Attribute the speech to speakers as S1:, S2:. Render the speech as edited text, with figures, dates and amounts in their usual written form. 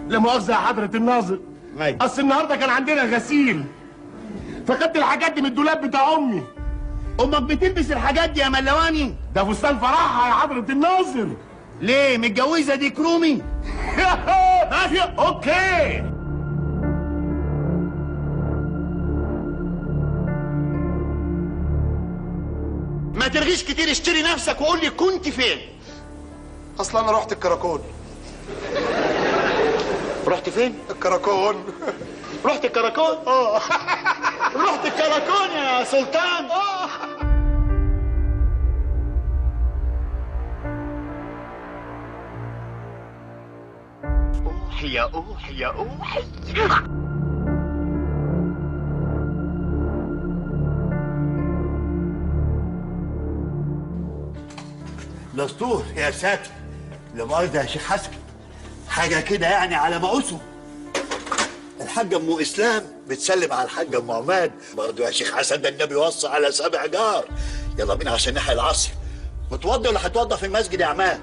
S1: لا مؤاخذة يا حضرة الناظر. اصل النهارده كان عندنا غسيل، فخدت الحاجات دي من الدولاب بتاع امي.
S2: امك بتلبس الحاجات دي يا ملواني؟
S1: ده فستان فرحها يا حضرة الناظر.
S2: ليه متجوزة دي كرومي؟
S1: ماشي اوكي.
S2: ما ترغيش كتير، اشتري نفسك وقول لي كنت فين؟
S3: اصل انا رحت الكراكون.
S2: رحت فين؟
S3: الكراكون.
S2: رحت الكراكون؟ رحت الكراكون يا سلطان. اوحي يا اوحي يا اوحي.
S4: دستور يا ساتر. لا مؤاخذة يا شيخ حسن، حاجة كده يعني على مقاسه. الحاجة ام اسلام بتسلم على الحاجة ام عماد برضه يا شيخ حسن، ده النبي وصى على 7 جار. يلا بينا عشان نحيي العصر. متوضي ولا هتوضى في المسجد يا عماد؟